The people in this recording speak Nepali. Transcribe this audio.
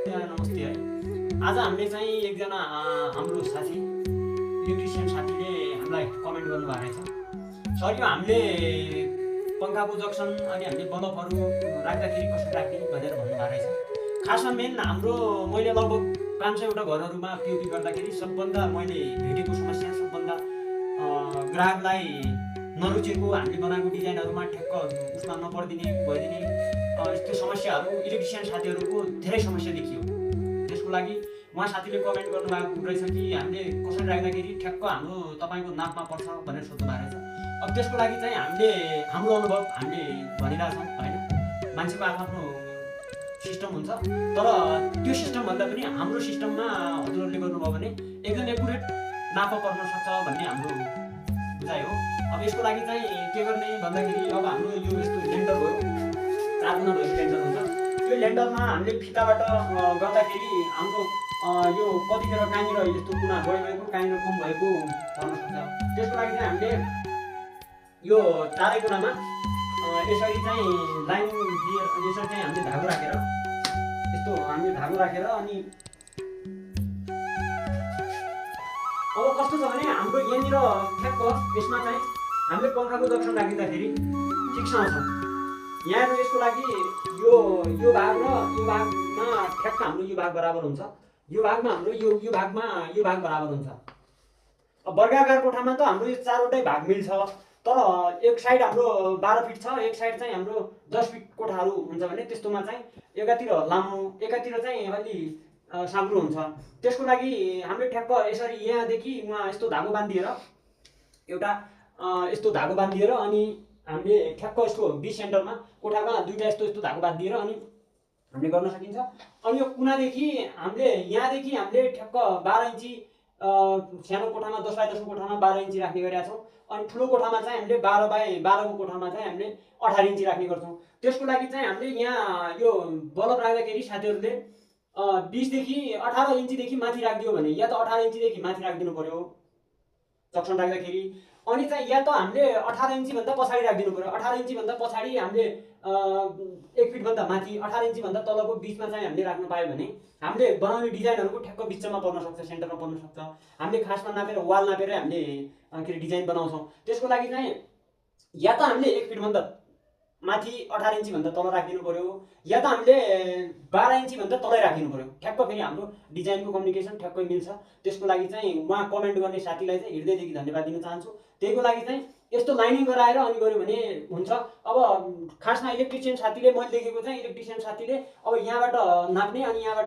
नमस्ते है। आज हामीले चाहिँ एकजना हाम्रो साथी इलेक्ट्रिसियन साथीले हामीलाई कमेन्ट गर्नुभएको रहेछ। सर यो हामीले पङ्खाको जक्सन अनि हामीले बल्बहरू राख्दाखेरि कसरी राख्ने भनेर भन्नुभएको रहेछ। खासमा मेन हाम्रो मैले लगभग 500 वटा घरहरूमा पिओपी गर्दाखेरि सबभन्दा मैले भेटेको समस्या सबभन्दा ग्राहकलाई नरुचेको हामीले बनाएको डिजाइनहरूमा ठ्याक्क उसमा नपरिदिने भइदिने यस्तो समस्याहरू इलेक्ट्रिसियन साथीहरूको धेरै समस्या देखियो। त्यसको लागि उहाँ साथीले कमेन्ट गर्नुभएको रहेछ कि हामीले कसरी राख्दाखेरि ठ्याक्क हाम्रो तपाईँको नापमा पर्छ भनेर सोध्नुभएको रहेछ। अब त्यसको लागि चाहिँ हामीले हाम्रो अनुभव हामीले भनिरहेछौँ होइन। मान्छेको आफ्नो सिस्टम हुन्छ, तर त्यो सिस्टमभन्दा पनि हाम्रो सिस्टममा हजुरहरूले गर्नुभयो भने एकदम एकुरेट नाप पर्न सक्छ भन्ने हाम्रो बुझाइ हो। अब यसको लागि चाहिँ के गर्ने भन्दाखेरि अब हाम्रो यो यस्तो लेन्डर भयो, 4 गुणा भएको लेन्डर हुन्छ। त्यो लेन्डरमा हामीले फिताबाट गर्दाखेरि हाम्रो यो कतिखेर कहाँनिर यस्तो कुना बढी भएको कहाँनिर कम भएको हुन सक्छ। त्यसको लागि चाहिँ हामीले यो 4 कुनामा यसरी चाहिँ लाइन दिएर यसरी चाहिँ हामीले धागो राखेर यस्तो हामीले धागो राखेर अनि अब कस्तो छ भने हाम्रो यहाँनिर ठ्याक्क यसमा चाहिँ हामीले पङ्खाको जक्सन राखिँदाखेरि ठिकसँग छ। यहाँ यसको लागि यो भाग र यो भागमा ठ्याक्क हाम्रो यो भाग बराबर हुन्छ, यो भागमा हाम्रो यो भागमा यो भाग बराबर हुन्छ। अब वर्गाकार कोठामा त हाम्रो यो 4वटै भाग मिल्छ, तर एक साइड हाम्रो 12 फिट छ, एक साइड चाहिँ हाम्रो 10 फिट कोठाहरू हुन्छ भने त्यस्तोमा चाहिँ एकातिर लामो एकातिर चाहिँ अलि साँग्रो हुन्छ। त्यसको लागि हामीले ठ्याक्क यसरी यहाँदेखि उहाँ यस्तो धागो बाँधिएर एउटा यस्तो धागो बाँधिएर अनि हामीले ठ्याक्क यस्तो 20 सेन्टरमा कोठामा दुईटा यस्तो धागो बाँधिएर अनि हामीले गर्न सकिन्छ। अनि यो कुनादेखि हामीले यहाँदेखि हामीले ठ्याक्क 12 इन्ची सानो कोठामा 10 बाई 10 को कोठामा 12 इन्ची राख्ने गरेका छौँ। अनि ठुलो कोठामा चाहिँ हामीले 12 बाई 12 को कोठामा चाहिँ हामीले 18 इन्ची राख्ने गर्छौँ। त्यसको लागि चाहिँ हामीले यहाँ यो बल्ब राख्दाखेरि साथीहरूले 20 देखि 18 इन्चीदेखि माथि राखिदियो भने या त 18 इन्चीदेखि माथि राखिदिनु पर्यो जक्सन राख्दाखेरि। अनि चाहिँ या त हामीले 18 इन्चीभन्दा पछाडि राखिदिनु पर्यो। 18 इन्चीभन्दा पछाडि हामीले 1 फिटभन्दा माथि 18 इन्चीभन्दा तलको बिचमा चाहिँ हामीले राख्नु पायो भने हामीले बनाउने डिजाइनहरूको ठ्याक्क बिचमा पर्न सक्छ, सेन्टरमा पर्न सक्छ। हामीले खासमा नापेर वाल नापेर हामीले के अरे डिजाइन बनाउँछौँ। त्यसको लागि चाहिँ या त हामीले 1 फिटभन्दा माथि 18 इन्चीभन्दा तल राखिदिनु पर्यो या त हामीले 12 इन्चीभन्दा तलै राखिदिनु पर्यो। ठ्याक्क फेरि हाम्रो डिजाइनको कम्युनिकेसन ठ्याक्कै मिल्छ। त्यसको लागि चाहिँ उहाँ कमेन्ट गर्ने साथीलाई चाहिँ हृदयदेखि धन्यवाद दिन चाहन्छु। त्यहीको लागि चाहिँ यस्तो लाइनिङ गराएर अनि गऱ्यो भने हुन्छ। अब खासमा इलेक्ट्रिसियन साथीले मैले देखेको चाहिँ इलेक्ट्रिसियन साथीले अब यहाँबाट नाप्ने अनि यहाँबाट